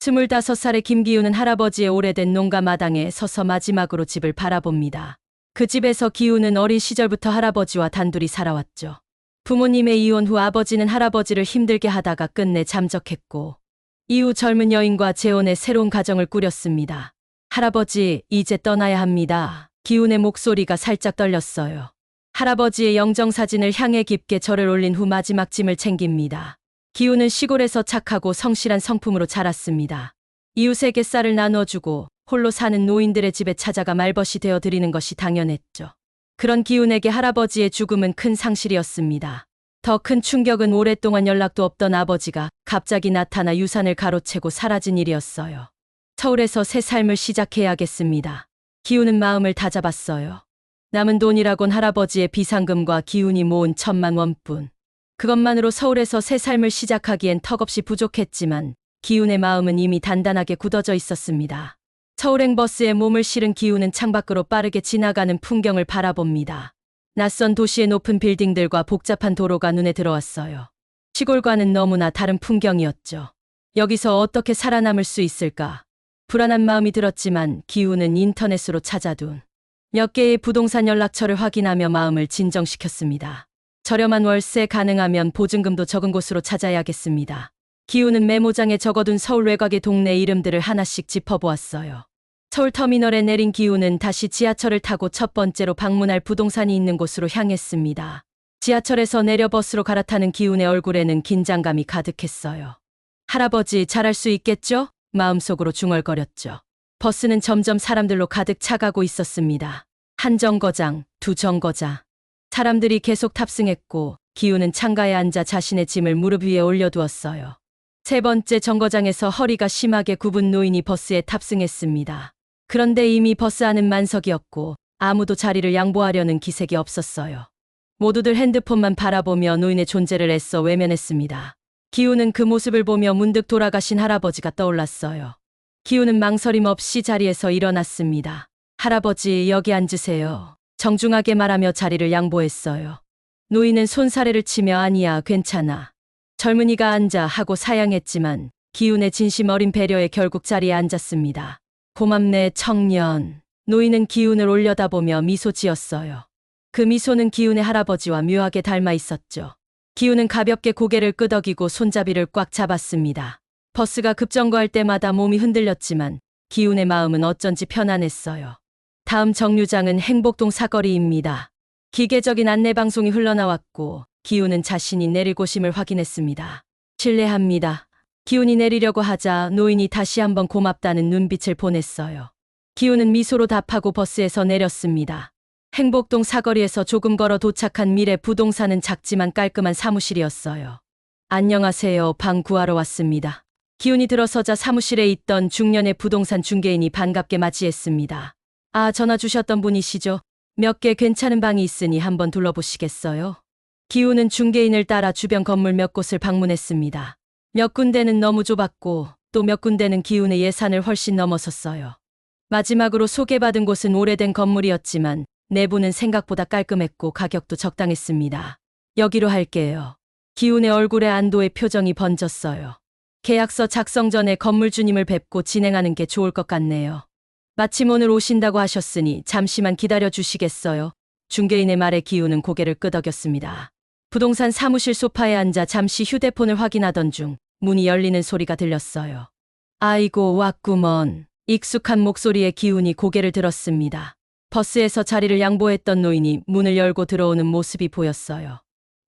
25살의 김기우는 할아버지의 오래된 농가 마당에 서서 마지막으로 집을 바라봅니다. 그 집에서 기우는 어린 시절부터 할아버지와 단둘이 살아왔죠. 부모님의 이혼 후 아버지는 할아버지를 힘들게 하다가 끝내 잠적했고, 이후 젊은 여인과 재혼해 새로운 가정을 꾸렸습니다. 할아버지, 이제 떠나야 합니다. 기훈의 목소리가 살짝 떨렸어요. 할아버지의 영정사진을 향해 깊게 절을 올린 후 마지막 짐을 챙깁니다. 기훈은 시골에서 착하고 성실한 성품으로 자랐습니다. 이웃에게 쌀을 나눠주고 홀로 사는 노인들의 집에 찾아가 말벗이 되어 드리는 것이 당연했죠. 그런 기훈에게 할아버지의 죽음은 큰 상실이었습니다. 더 큰 충격은 오랫동안 연락도 없던 아버지가 갑자기 나타나 유산을 가로채고 사라진 일이었어요. 서울에서 새 삶을 시작해야겠습니다. 기훈은 마음을 다잡았어요. 남은 돈이라곤 할아버지의 비상금과 기훈이 모은 1,000만 원뿐. 그것만으로 서울에서 새 삶을 시작하기엔 턱없이 부족했지만 기훈의 마음은 이미 단단하게 굳어져 있었습니다. 서울행 버스에 몸을 실은 기훈은 창밖으로 빠르게 지나가는 풍경을 바라봅니다. 낯선 도시의 높은 빌딩들과 복잡한 도로가 눈에 들어왔어요. 시골과는 너무나 다른 풍경이었죠. 여기서 어떻게 살아남을 수 있을까? 불안한 마음이 들었지만 기훈은 인터넷으로 찾아둔 몇 개의 부동산 연락처를 확인하며 마음을 진정시켰습니다. 저렴한 월세, 가능하면 보증금도 적은 곳으로 찾아야겠습니다. 기훈은 메모장에 적어둔 서울 외곽의 동네 이름들을 하나씩 짚어보았어요. 서울터미널에 내린 기훈은 다시 지하철을 타고 첫 번째로 방문할 부동산이 있는 곳으로 향했습니다. 지하철에서 내려 버스로 갈아타는 기훈의 얼굴에는 긴장감이 가득했어요. 할아버지, 잘할 수 있겠죠? 마음속으로 중얼거렸죠. 버스는 점점 사람들로 가득 차가고 있었습니다. 한 정거장, 두 정거장. 사람들이 계속 탑승했고 기훈은 창가에 앉아 자신의 짐을 무릎 위에 올려두었어요. 세 번째 정거장에서 허리가 심하게 굽은 노인이 버스에 탑승했습니다. 그런데 이미 버스 안은 만석이었고 아무도 자리를 양보하려는 기색이 없었어요. 모두들 핸드폰만 바라보며 노인의 존재를 애써 외면했습니다. 기훈은 그 모습을 보며 문득 돌아가신 할아버지가 떠올랐어요. 기훈은 망설임 없이 자리에서 일어났습니다. 할아버지, 여기 앉으세요. 정중하게 말하며 자리를 양보했어요. 노인은 손사래를 치며 아니야, 괜찮아. 젊은이가 앉아 하고 사양했지만 기훈의 진심 어린 배려에 결국 자리에 앉았습니다. 고맙네, 청년. 노인은 기훈을 올려다보며 미소 지었어요. 그 미소는 기훈의 할아버지와 묘하게 닮아 있었죠. 기훈은 가볍게 고개를 끄덕이고 손잡이를 꽉 잡았습니다. 버스가 급정거할 때마다 몸이 흔들렸지만 기훈의 마음은 어쩐지 편안했어요. 다음 정류장은 행복동 사거리입니다. 기계적인 안내방송이 흘러나왔고 기훈은 자신이 내릴 곳임을 확인했습니다. 실례합니다. 기훈이 내리려고 하자 노인이 다시 한번 고맙다는 눈빛을 보냈어요. 기훈은 미소로 답하고 버스에서 내렸습니다. 행복동 사거리에서 조금 걸어 도착한 미래 부동산은 작지만 깔끔한 사무실이었어요. 안녕하세요. 방 구하러 왔습니다. 기훈이 들어서자 사무실에 있던 중년의 부동산 중개인이 반갑게 맞이했습니다. 아, 전화 주셨던 분이시죠? 몇 개 괜찮은 방이 있으니 한번 둘러보시겠어요? 기훈은 중개인을 따라 주변 건물 몇 곳을 방문했습니다. 몇 군데는 너무 좁았고 또 몇 군데는 기훈의 예산을 훨씬 넘어섰어요. 마지막으로 소개받은 곳은 오래된 건물이었지만 내부는 생각보다 깔끔했고 가격도 적당했습니다. 여기로 할게요. 기훈의 얼굴에 안도의 표정이 번졌어요. 계약서 작성 전에 건물주님을 뵙고 진행하는 게 좋을 것 같네요. 마침 오늘 오신다고 하셨으니 잠시만 기다려 주시겠어요? 중개인의 말에 기훈은 고개를 끄덕였습니다. 부동산 사무실 소파에 앉아 잠시 휴대폰을 확인하던 중 문이 열리는 소리가 들렸어요. 아이고, 왔구먼. 익숙한 목소리에 기훈이 고개를 들었습니다. 버스에서 자리를 양보했던 노인이 문을 열고 들어오는 모습이 보였어요.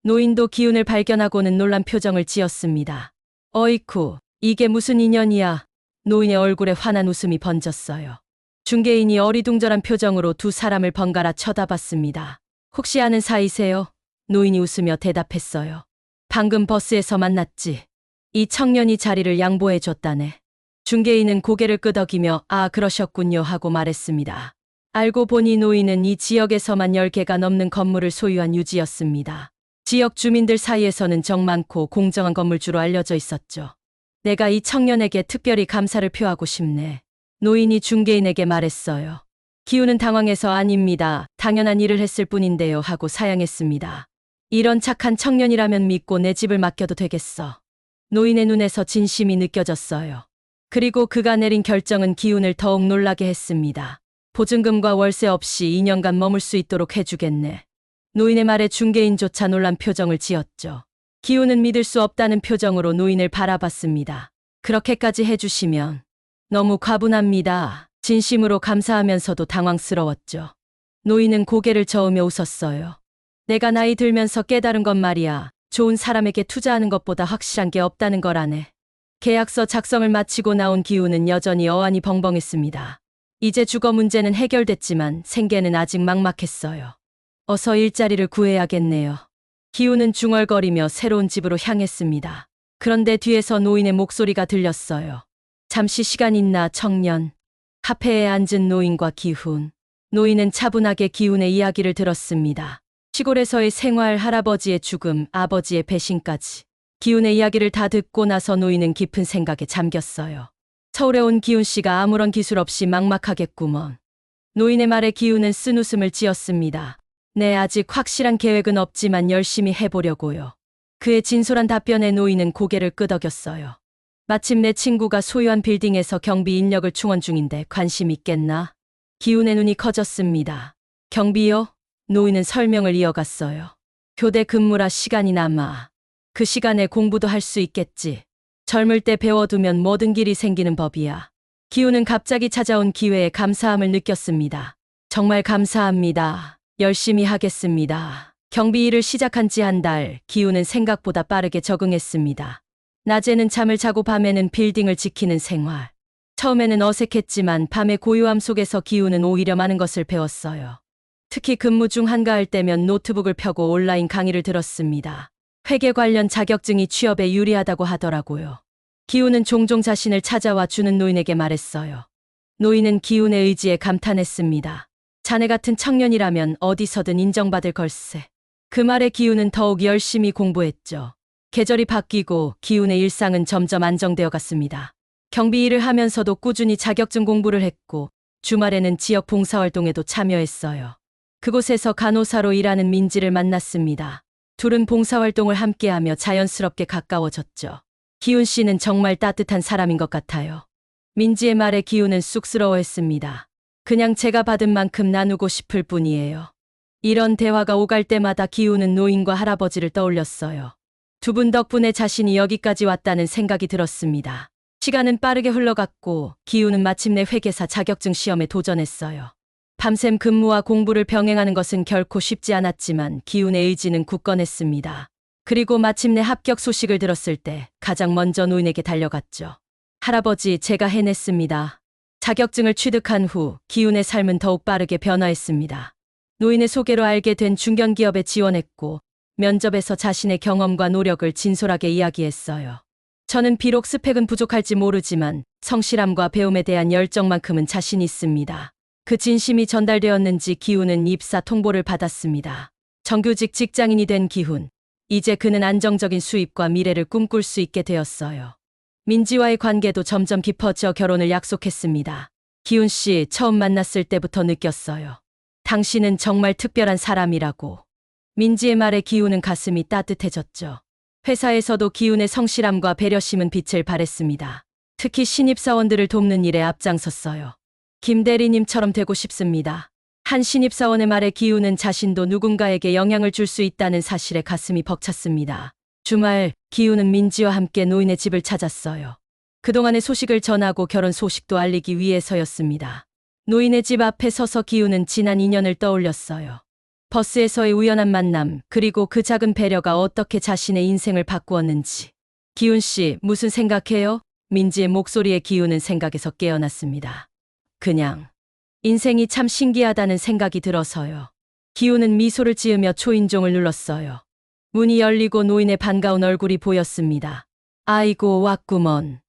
노인도 기훈을 발견하고는 놀란 표정을 지었습니다. 어이쿠, 이게 무슨 인연이야. 노인의 얼굴에 환한 웃음이 번졌어요. 중개인이 어리둥절한 표정으로 두 사람을 번갈아 쳐다봤습니다. 혹시 아는 사이세요? 노인이 웃으며 대답했어요. 방금 버스에서 만났지. 이 청년이 자리를 양보해 줬다네. 중개인은 고개를 끄덕이며 아, 그러셨군요 하고 말했습니다. 알고 보니 노인은 이 지역에서만 10개가 넘는 건물을 소유한 유지였습니다. 지역 주민들 사이에서는 정 많고 공정한 건물주로 알려져 있었죠. 내가 이 청년에게 특별히 감사를 표하고 싶네. 노인이 중개인에게 말했어요. 기훈은 당황해서 아닙니다. 당연한 일을 했을 뿐인데요 하고 사양했습니다. 이런 착한 청년이라면 믿고 내 집을 맡겨도 되겠어. 노인의 눈에서 진심이 느껴졌어요. 그리고 그가 내린 결정은 기훈을 더욱 놀라게 했습니다. 보증금과 월세 없이 2년간 머물 수 있도록 해주겠네. 노인의 말에 중개인조차 놀란 표정을 지었죠. 기훈은 믿을 수 없다는 표정으로 노인을 바라봤습니다. 그렇게까지 해주시면 너무 과분합니다. 진심으로 감사하면서도 당황스러웠죠. 노인은 고개를 저으며 웃었어요. 내가 나이 들면서 깨달은 건 말이야. 좋은 사람에게 투자하는 것보다 확실한 게 없다는 거라네. 계약서 작성을 마치고 나온 기훈은 여전히 어안이 벙벙했습니다. 이제 주거 문제는 해결됐지만 생계는 아직 막막했어요. 어서 일자리를 구해야겠네요. 기훈은 중얼거리며 새로운 집으로 향했습니다. 그런데 뒤에서 노인의 목소리가 들렸어요. 잠시 시간 있나 청년. 카페에 앉은 노인과 기훈. 노인은 차분하게 기훈의 이야기를 들었습니다. 시골에서의 생활, 할아버지의 죽음, 아버지의 배신까지. 기훈의 이야기를 다 듣고 나서 노인은 깊은 생각에 잠겼어요. 서울에 온 기훈 씨가 아무런 기술 없이 막막하겠구먼. 노인의 말에 기훈은 쓴웃음을 지었습니다. 네, 아직 확실한 계획은 없지만 열심히 해보려고요. 그의 진솔한 답변에 노인은 고개를 끄덕였어요. 마침 내 친구가 소유한 빌딩에서 경비 인력을 충원 중인데 관심 있겠나? 기훈의 눈이 커졌습니다. 경비요? 노인은 설명을 이어갔어요. 교대 근무라 시간이 남아. 그 시간에 공부도 할 수 있겠지. 젊을 때 배워두면 모든 길이 생기는 법이야. 기훈은 갑자기 찾아온 기회에 감사함을 느꼈습니다. 정말 감사합니다. 열심히 하겠습니다. 경비 일을 시작한 지 한 달, 기훈은 생각보다 빠르게 적응했습니다. 낮에는 잠을 자고 밤에는 빌딩을 지키는 생활. 처음에는 어색했지만 밤의 고요함 속에서 기훈은 오히려 많은 것을 배웠어요. 특히 근무 중 한가할 때면 노트북을 펴고 온라인 강의를 들었습니다. 회계 관련 자격증이 취업에 유리하다고 하더라고요. 기훈은 종종 자신을 찾아와 주는 노인에게 말했어요. 노인은 기훈의 의지에 감탄했습니다. 자네 같은 청년이라면 어디서든 인정받을 걸세. 그 말에 기훈은 더욱 열심히 공부했죠. 계절이 바뀌고 기훈의 일상은 점점 안정되어 갔습니다. 경비 일을 하면서도 꾸준히 자격증 공부를 했고 주말에는 지역 봉사활동에도 참여했어요. 그곳에서 간호사로 일하는 민지를 만났습니다. 둘은 봉사활동을 함께하며 자연스럽게 가까워졌죠. 기훈 씨는 정말 따뜻한 사람인 것 같아요. 민지의 말에 기훈은 쑥스러워했습니다. 그냥 제가 받은 만큼 나누고 싶을 뿐이에요. 이런 대화가 오갈 때마다 기훈은 노인과 할아버지를 떠올렸어요. 두 분 덕분에 자신이 여기까지 왔다는 생각이 들었습니다. 시간은 빠르게 흘러갔고 기훈은 마침내 회계사 자격증 시험에 도전했어요. 밤샘 근무와 공부를 병행하는 것은 결코 쉽지 않았지만 기훈의 의지는 굳건했습니다. 그리고 마침내 합격 소식을 들었을 때 가장 먼저 노인에게 달려갔죠. 할아버지, 제가 해냈습니다. 자격증을 취득한 후 기훈의 삶은 더욱 빠르게 변화했습니다. 노인의 소개로 알게 된 중견기업에 지원했고 면접에서 자신의 경험과 노력을 진솔하게 이야기했어요. 저는 비록 스펙은 부족할지 모르지만 성실함과 배움에 대한 열정만큼은 자신 있습니다. 그 진심이 전달되었는지 기훈은 입사 통보를 받았습니다. 정규직 직장인이 된 기훈. 이제 그는 안정적인 수입과 미래를 꿈꿀 수 있게 되었어요. 민지와의 관계도 점점 깊어져 결혼을 약속했습니다. 기훈 씨, 처음 만났을 때부터 느꼈어요. 당신은 정말 특별한 사람이라고. 민지의 말에 기훈은 가슴이 따뜻해졌죠. 회사에서도 기훈의 성실함과 배려심은 빛을 발했습니다. 특히 신입사원들을 돕는 일에 앞장섰어요. 김 대리님처럼 되고 싶습니다. 한 신입사원의 말에 기훈은 자신도 누군가에게 영향을 줄 수 있다는 사실에 가슴이 벅찼습니다. 주말, 기훈은 민지와 함께 노인의 집을 찾았어요. 그동안의 소식을 전하고 결혼 소식도 알리기 위해서였습니다. 노인의 집 앞에 서서 기훈은 지난 인연을 떠올렸어요. 버스에서의 우연한 만남, 그리고 그 작은 배려가 어떻게 자신의 인생을 바꾸었는지. 기훈 씨, 무슨 생각해요? 민지의 목소리에 기훈은 생각에서 깨어났습니다. 그냥 인생이 참 신기하다는 생각이 들어서요. 기훈은 미소를 지으며 초인종을 눌렀어요. 문이 열리고 노인의 반가운 얼굴이 보였습니다. 아이고, 왔구먼.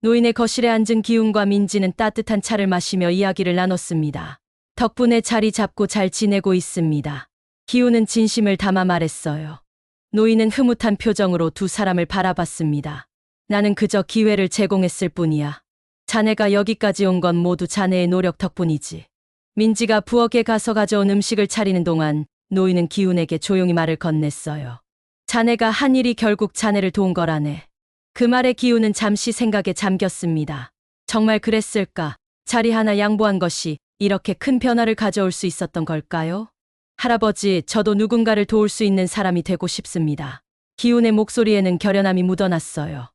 노인의 거실에 앉은 기훈과 민지는 따뜻한 차를 마시며 이야기를 나눴습니다. 덕분에 자리 잡고 잘 지내고 있습니다. 기훈은 진심을 담아 말했어요. 노인은 흐뭇한 표정으로 두 사람을 바라봤습니다. 나는 그저 기회를 제공했을 뿐이야. 자네가 여기까지 온 건 모두 자네의 노력 덕분이지. 민지가 부엌에 가서 가져온 음식을 차리는 동안 노인은 기훈에게 조용히 말을 건넸어요. 자네가 한 일이 결국 자네를 도운 거라네. 그 말에 기훈은 잠시 생각에 잠겼습니다. 정말 그랬을까? 자리 하나 양보한 것이 이렇게 큰 변화를 가져올 수 있었던 걸까요? 할아버지, 저도 누군가를 도울 수 있는 사람이 되고 싶습니다. 기훈의 목소리에는 결연함이 묻어났어요.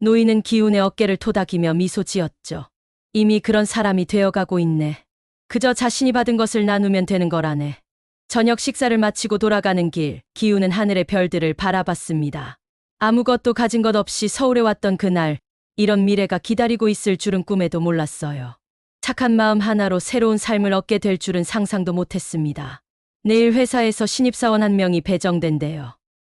노인은 기훈의 어깨를 토닥이며 미소 지었죠. 이미 그런 사람이 되어가고 있네. 그저 자신이 받은 것을 나누면 되는 거라네. 저녁 식사를 마치고 돌아가는 길, 기훈은 하늘의 별들을 바라봤습니다. 아무것도 가진 것 없이 서울에 왔던 그날, 이런 미래가 기다리고 있을 줄은 꿈에도 몰랐어요. 착한 마음 하나로 새로운 삶을 얻게 될 줄은 상상도 못했습니다. 내일 회사에서 신입사원 한 명이 배정된대요.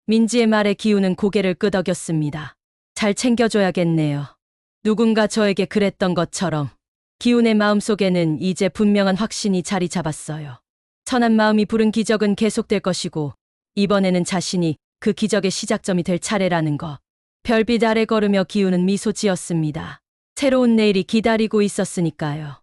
민지의 말에 기훈은 고개를 끄덕였습니다. 잘 챙겨줘야겠네요. 누군가 저에게 그랬던 것처럼. 기훈의 마음속에는 이제 분명한 확신이 자리 잡았어요. 선한 마음이 부른 기적은 계속될 것이고 이번에는 자신이 그 기적의 시작점이 될 차례라는 거. 별빛 아래 걸으며 기훈은 미소 지었습니다. 새로운 내일이 기다리고 있었으니까요.